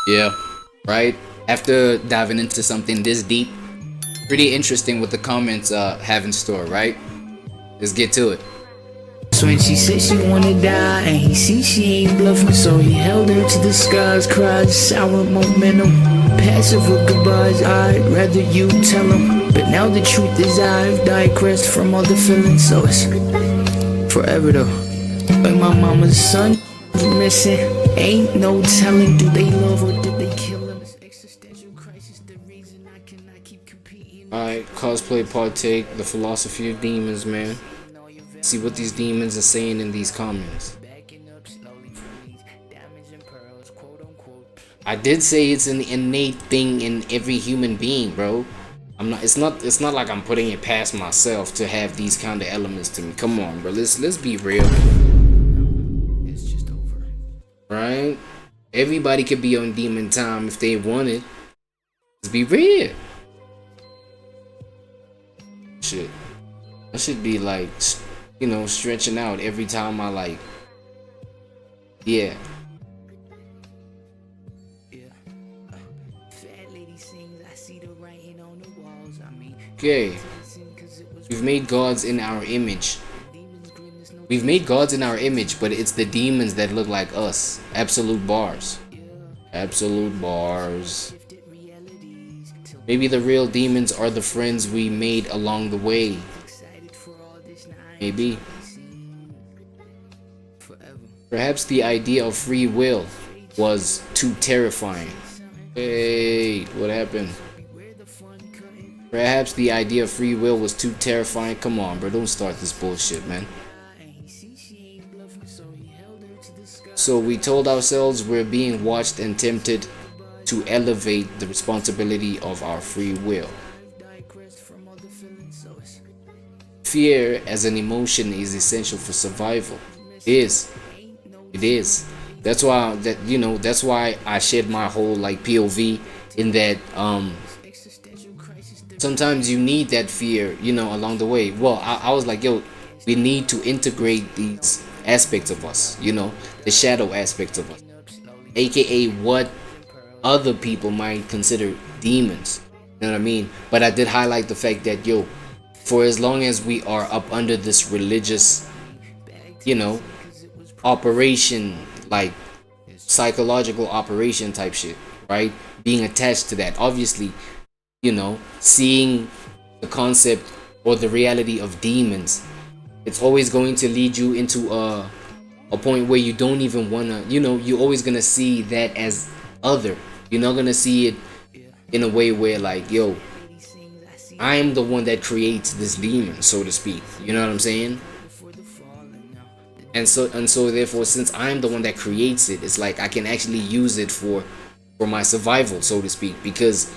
Yeah, right? After diving into something this deep, pretty interesting what the comments have in store, right? Let's get to it. When she said she wanna die and he see she ain't bluffing, so he held her to the skies, cries, sour momentum, passive with goodbyes. I'd rather you tell him, but now the truth is I've digressed from all the feelings, so it's forever though. But my mama's son is missing, ain't no telling, do they love or did they kill him? This existential crisis, the reason I cannot keep competing. Alright, cosplay partake, the philosophy of demons, man. See what these demons are saying in these comments. I did say it's an innate thing in every human being, bro. It's not like I'm putting it past myself to have these kind of elements to me. Come on, bro. Let's be real. It's just over. Right? Everybody could be on demon time if they wanted. Let's be real. Shit. I should be like, you know, stretching out every time I like. Yeah. Okay. We've made gods in our image. We've made gods in our image, but it's the demons that look like us. Absolute bars. Absolute bars. Maybe the real demons are the friends we made along the way. Maybe. Perhaps the idea of free will was too terrifying. Hey, what happened? Perhaps the idea of free will was too terrifying. Come on, bro, don't start this bullshit, man. So we told ourselves we're being watched and tempted to elevate the responsibility of our free will. Fear as an emotion is essential for survival. It is. That's why that's why I shared my whole like POV in that sometimes you need that fear, you know, along the way. Well, I was like, yo, we need to integrate these aspects of us, you know, the shadow aspects of us, aka what other people might consider demons. You know what I mean? But I did highlight the fact that, yo, for as long as we are up under this religious, you know, operation, like psychological operation type shit, right? Being attached to that, obviously, you know, seeing the concept or the reality of demons, it's always going to lead you into a point where you don't even wanna, you know, you're always gonna see that as other. You're not gonna see it in a way where like, yo, I'm the one that creates this demon, so to speak. You know what I'm saying? And so therefore, since I'm the one that creates it, it's like I can actually use it for my survival, so to speak. Because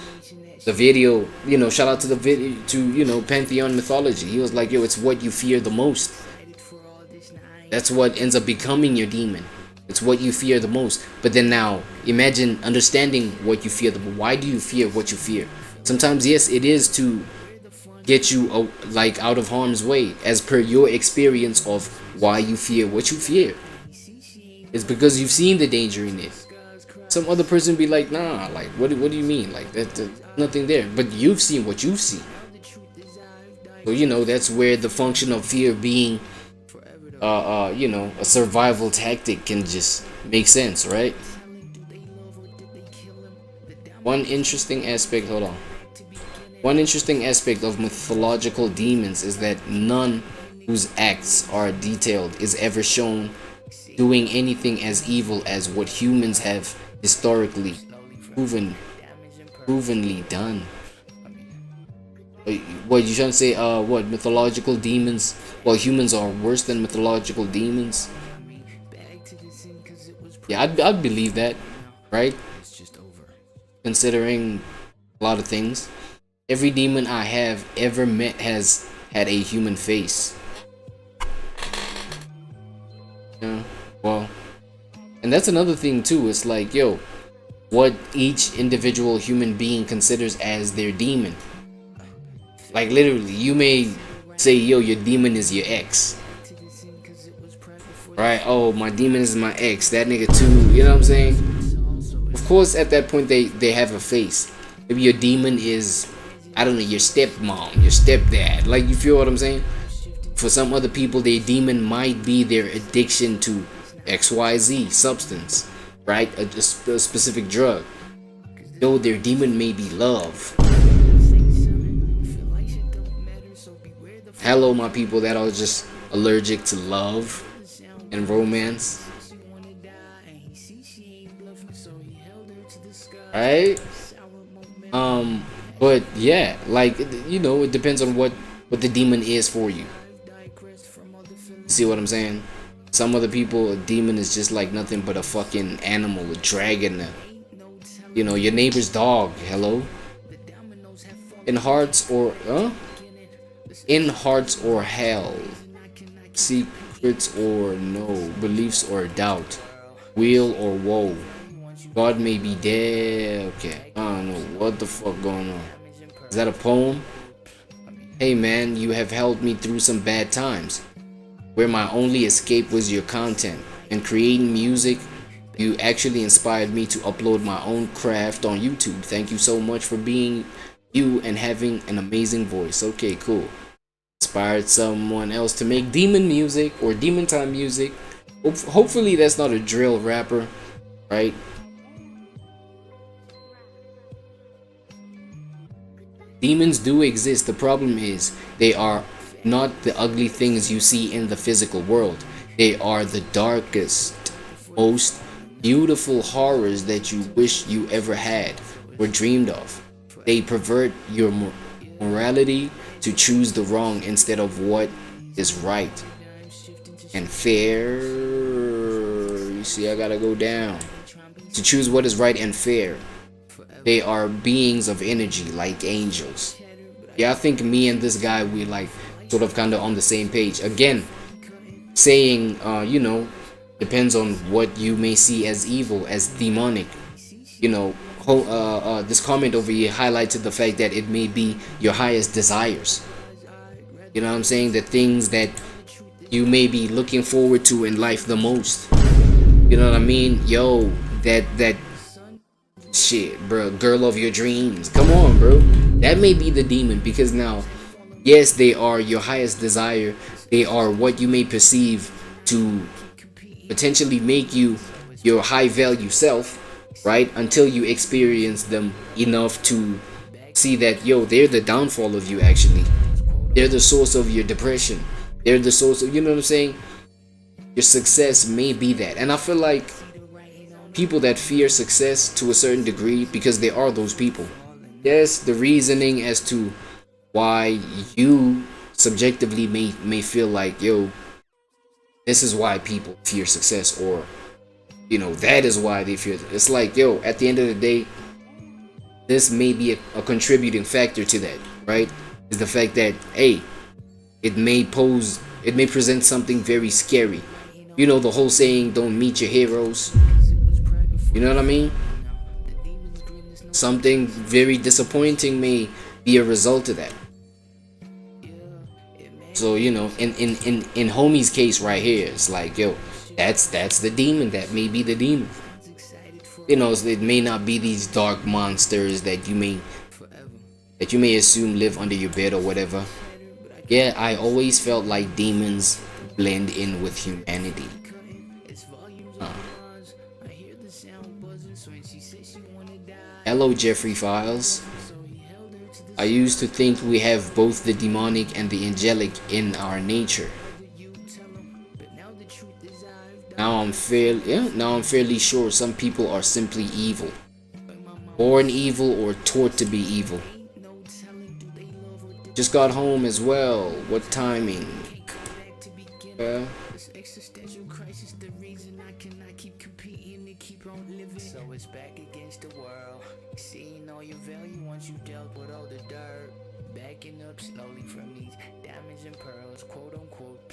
the video, you know, shout out to the video, to, you know, Pantheon mythology. He was like, yo, it's what you fear the most. That's what ends up becoming your demon. It's what you fear the most. But then now, imagine understanding what you fear. Why do you fear what you fear? Sometimes, yes, it is to get you like out of harm's way, as per your experience of why you fear what you fear. It's because you've seen the danger in it. Some other person be like, nah, like what do you mean? Like that's nothing there. But you've seen what you've seen. So you know that's where the function of fear being you know, a survival tactic can just make sense, right? One interesting aspect of mythological demons is that none whose acts are detailed is ever shown doing anything as evil as what humans have historically provenly done. What you trying to say? What, mythological demons? Well, humans are worse than mythological demons. Yeah, I'd believe that, right? Considering a lot of things, every demon I have ever met has had a human face. Yeah, well, and that's another thing too. It's like, yo, what each individual human being considers as their demon. Like literally, you may say, yo, your demon is your ex. Right? Oh, my demon is my ex. That nigga too. You know what I'm saying? Of course, at that point, they have a face. Maybe your demon is, I don't know, your stepmom, your stepdad. Like, you feel what I'm saying? For some other people, their demon might be their addiction to XYZ substance, right? A specific drug. Though their demon may be love. Hello, my people that are just allergic to love and romance. Right? But yeah, like, you know, it depends on what the demon is for you. See what I'm saying? Some other people, a demon is just like nothing but a fucking animal, a dragon, you know, your neighbor's dog. Hello? In hearts or in hearts or hell, secrets or no, beliefs or doubt, will or woe. God may be dead. Okay, I don't know what the fuck going on. Is that a poem? Hey man, you have helped me through some bad times, where my only escape was your content. And creating music, you actually inspired me to upload my own craft on YouTube. Thank you so much for being you and having an amazing voice. Okay, cool. Inspired someone else to make demon music or demon time music. Hopefully that's not a drill rapper, right? Demons do exist. The problem is they are not the ugly things you see in the physical world. They are the darkest, most beautiful horrors that you wish you ever had or dreamed of. They pervert your morality to choose the wrong instead of what is right and fair. You see, I gotta go down. To choose what is right and fair. They are beings of energy like angels. Yeah, I think me and this guy, we like sort of kind of on the same page. Again, saying, you know, depends on what you may see as evil, as demonic. You know, this comment over here highlighted the fact that it may be your highest desires. You know what I'm saying? The things that you may be looking forward to in life the most. You know what I mean? Yo, that shit, bro, girl of your dreams. Come on, bro. That may be the demon, because now, yes, they are your highest desire. They are what you may perceive to potentially make you your high value self, right? Until you experience them enough to see that, yo, they're the downfall of you actually. They're the source of your depression. They're the source of, you know what I'm saying? Your success may be that. And I feel like people that fear success to a certain degree, because they are those people. Yes, the reasoning as to why you subjectively may feel like, yo, this is why people fear success, or, you know, that is why they fear. It's like, yo, at the end of the day, this may be a contributing factor to that, right? Is the fact that, hey, it may present something very scary. You know, the whole saying, don't meet your heroes. You know what I mean? Something very disappointing may be a result of that. So, you know, in homie's case right here, it's like, yo, that's the demon. That may be the demon. You know, it may not be these dark monsters that you may assume live under your bed or whatever. Yeah, I always felt like demons blend in with humanity. Hello, Jeffrey Files. I used to think we have both the demonic and the angelic in our nature. Now I'm fairly sure some people are simply evil. Born evil or taught to be evil. Just got home as well. What timing? Yeah. So it's back against the world. Seeing all your value once you dealt with all the dirt. Backing up slowly from these diamonds and pearls, quote unquote.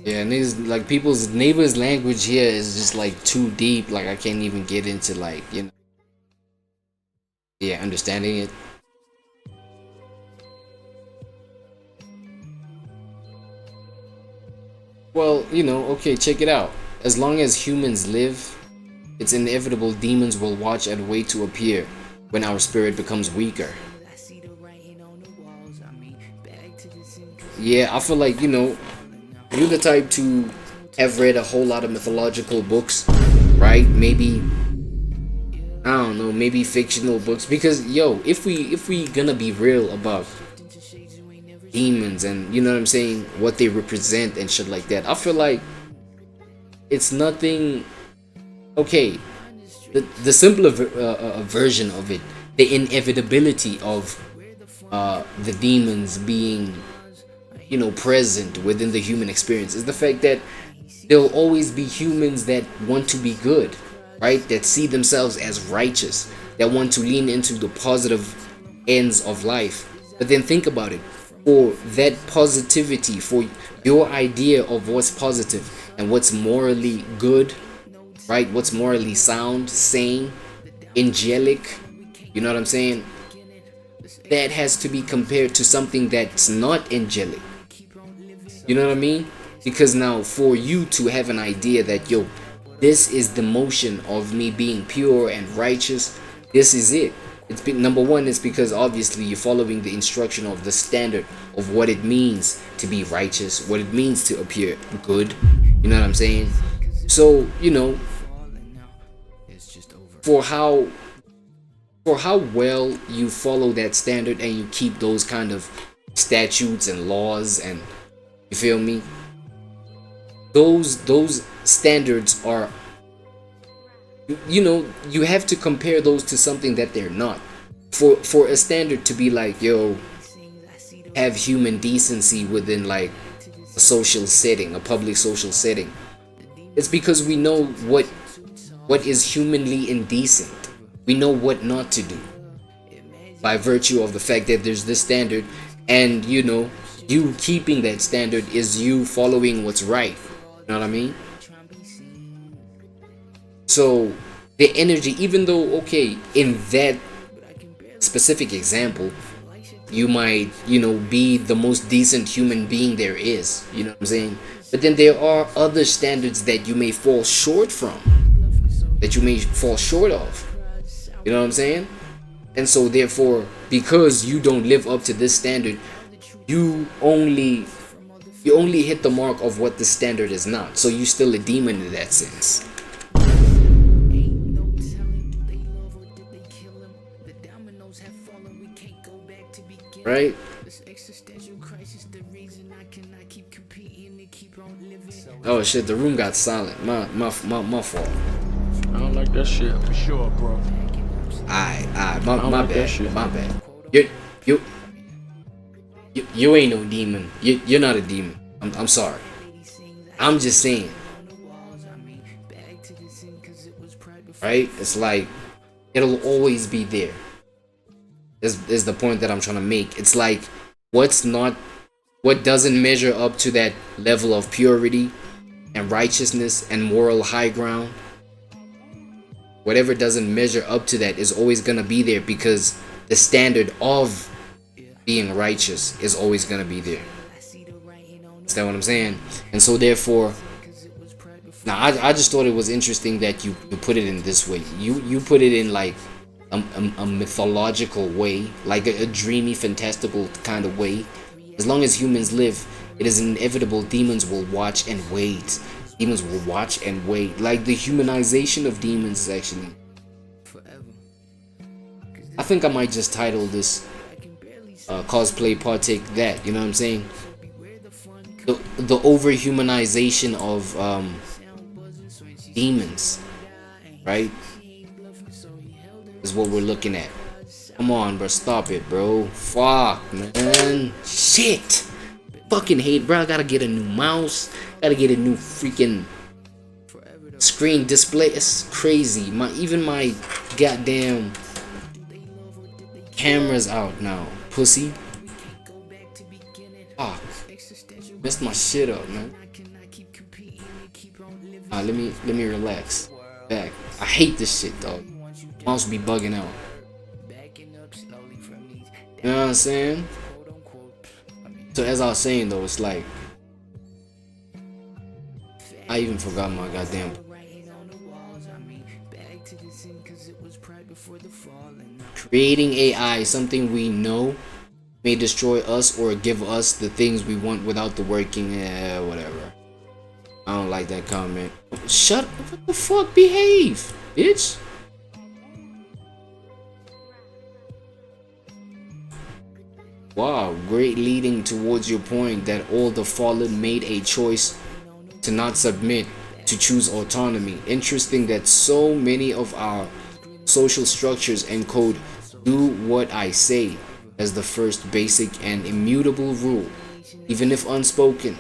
Yeah, and these like people's neighbors' language here is just like too deep. Like I can't even get into like yeah, understanding it. Well, okay, check it out. As long as humans live, it's inevitable demons will watch and wait to appear when our spirit becomes weaker. Yeah, I feel like, you're the type to have read a whole lot of mythological books, right? Maybe, I don't know, maybe fictional books. Because, if we gonna be real about demons and, you know what I'm saying, what they represent and shit like that, I feel like it's nothing. Okay, the simpler version of it, the inevitability of the demons being present within the human experience, is the fact that there'll always be humans that want to be good, right? That see themselves as righteous, that want to lean into the positive ends of life. But then think about it, for that positivity, for your idea of what's positive and what's morally good, right? What's morally sound, sane, angelic, you know what I'm saying? That has to be compared to something that's not angelic. You know what I mean? Because now for you to have an idea that, this is the motion of me being pure and righteous, this is it. Number one, is because obviously you're following the instruction of the standard of what it means to be righteous, what it means to appear good. You know what I'm saying? So, for how well you follow that standard and you keep those kind of statutes and laws, and you feel me, those standards are, you have to compare those to something that they're not. For a standard to be like, have human decency within like a social setting, a public social setting, it's because we know what is humanly indecent. We know what not to do by virtue of the fact that there's this standard, and you keeping that standard is you following what's right. You know what I mean? So the energy, even though, okay, in that specific example, you might, be the most decent human being there is, you know what I'm saying? But then there are other standards that you may fall short from, that you may fall short of. You know what I'm saying? And so therefore, because you don't live up to this standard, you only hit the mark of what the standard is not. So you're still a demon in that sense. Right? Oh shit, the room got silent. My fault. I don't like that shit for sure, bro. My bad. My bad. You ain't no demon. You're not a demon. I'm sorry. I'm just saying. Right? It's like it'll always be there. Is the point that I'm trying to make. It's like what doesn't measure up to that level of purity and righteousness and moral high ground. Whatever doesn't measure up to that is always gonna be there, because the standard of being righteous is always gonna be there. Is that what I'm saying? And so therefore, now I just thought it was interesting that you put it in this way. You put it in like a mythological way, like a dreamy, fantastical kind of way. As long as humans live, it is inevitable demons will watch and wait. Demons will watch and wait. Like the humanization of demons is actually, I think I might just title this cosplay partake that, you know what I'm saying? The over-humanization of demons, right? Is what we're looking at. Come on, bro, stop it, bro. Fuck, man. Shit. Fucking hate, bro. I gotta get a new mouse. Gotta get a new freaking screen display. It's crazy. Even my goddamn camera's out now, pussy. Messed my shit up, man. Let me relax. Back. I hate this shit, dog. Mouse be bugging out. You know what I'm saying? So as I was saying though, it's like I even forgot my goddamn. Creating AI, something we know may destroy us or give us the things we want without the working. Whatever. I don't like that comment. Shut up. What the fuck? Behave, bitch. Wow, great, leading towards your point that all the fallen made a choice to not submit, to choose autonomy. Interesting that so many of our social structures encode "do what I say" as the first basic and immutable rule, even if unspoken.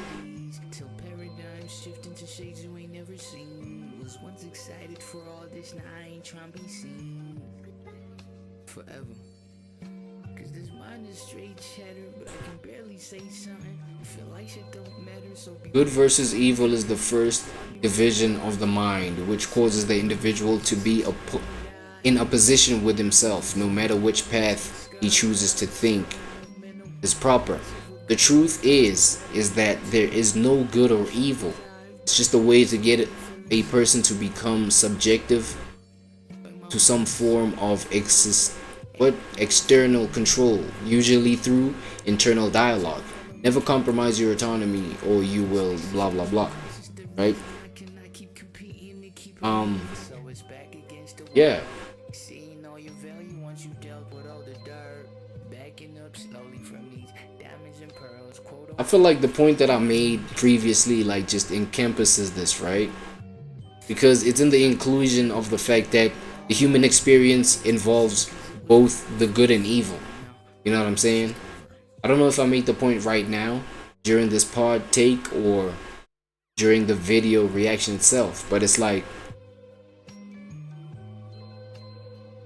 Good versus evil is the first division of the mind, which causes the individual to be in a position with himself, no matter which path he chooses to think is proper. The truth is that there is no good or evil. It's just a way to get a person to become subjective to some form of external control, usually through internal dialogue. Never compromise your autonomy or you will blah blah blah, right? Yeah. I feel like the point that I made previously like just encompasses this, right? Because it's in the inclusion of the fact that the human experience involves both the good and evil. You know what I'm saying? I don't know if I made the point right now during this pod take or during the video reaction itself, but it's like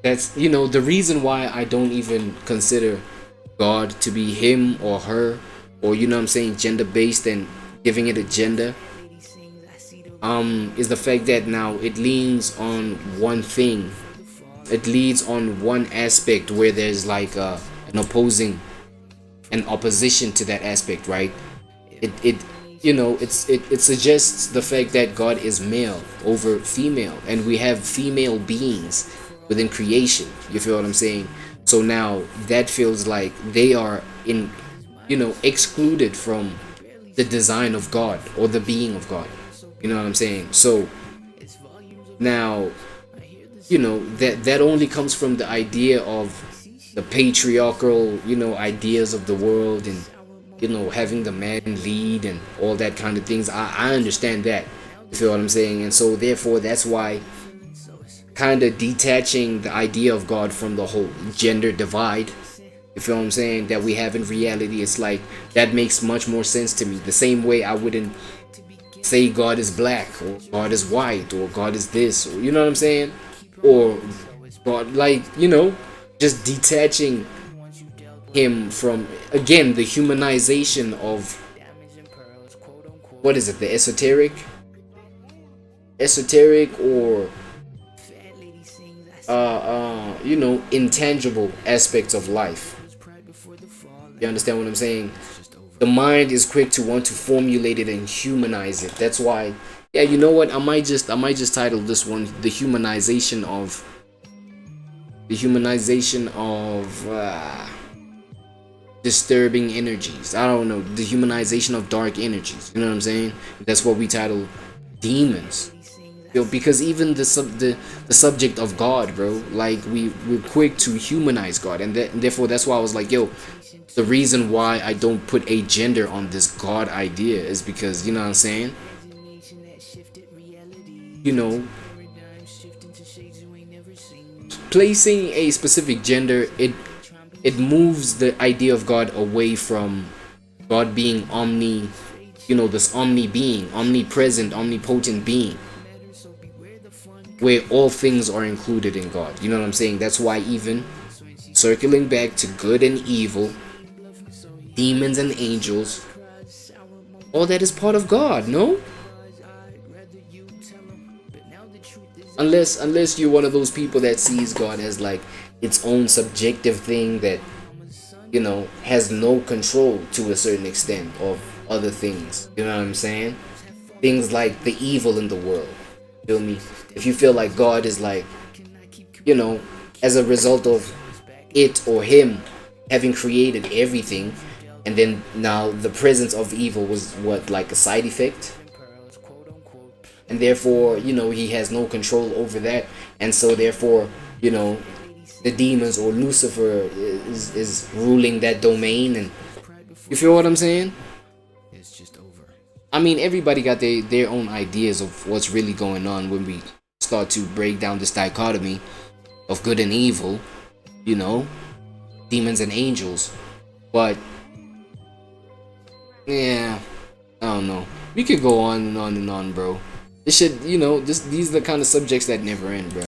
that's, you know, the reason why I don't even consider God to be him or her, or, you know what I'm saying, gender based and giving it a gender, is the fact that now it leans on one thing. It leads on one aspect where there's like an opposition to that aspect, right? It you know, it suggests the fact that God is male over female, and we have female beings within creation. You feel what I'm saying? So now that feels like they are in, you know, excluded from the design of God or the being of God. You know what I'm saying? So now, you know, that only comes from the idea of the patriarchal, you know, ideas of the world, and, you know, having the man lead and all that kind of things. I understand that. You feel what I'm saying? And so therefore that's why kind of detaching the idea of God from the whole gender divide, you feel what I'm saying, that we have in reality, it's like that makes much more sense to me. The same way I wouldn't say God is black or God is white or God is this, or, you know what I'm saying, or God, like, you know, just detaching him from, again, the humanization of, what is it, the esoteric or you know, intangible aspects of life. You understand what I'm saying? The mind is quick to want to formulate it and humanize it. That's why, yeah, you know what, I might just title this one the humanization of disturbing energies. I don't know, the humanization of dark energies. You know what I'm saying? That's what we title demons. Yo, because even the subject of God, bro, like we're quick to humanize God, and therefore that's why I was like, yo, the reason why I don't put a gender on this God idea is because, you know what I'm saying, you know, placing a specific gender, it moves the idea of God away from God being this being, omnipresent, omnipotent being, where all things are included in God. You know what I'm saying? That's why, even circling back to good and evil, demons and angels, all that is part of God, no? Unless you're one of those people that sees God as like its own subjective thing that, you know, has no control to a certain extent of other things. You know what I'm saying? Things like the evil in the world. Feel me? If you feel like God is like, you know, as a result of it or him having created everything, and then now the presence of evil was what, like a side effect, and therefore, you know, he has no control over that, and so therefore, you know, the demons or Lucifer is ruling that domain. And you feel what I'm saying? I mean, everybody got their own ideas of what's really going on when we start to break down this dichotomy of good and evil, you know, demons and angels. But yeah, I don't know. We could go on and on and on, bro. This should, you know, these are the kind of subjects that never end, bro.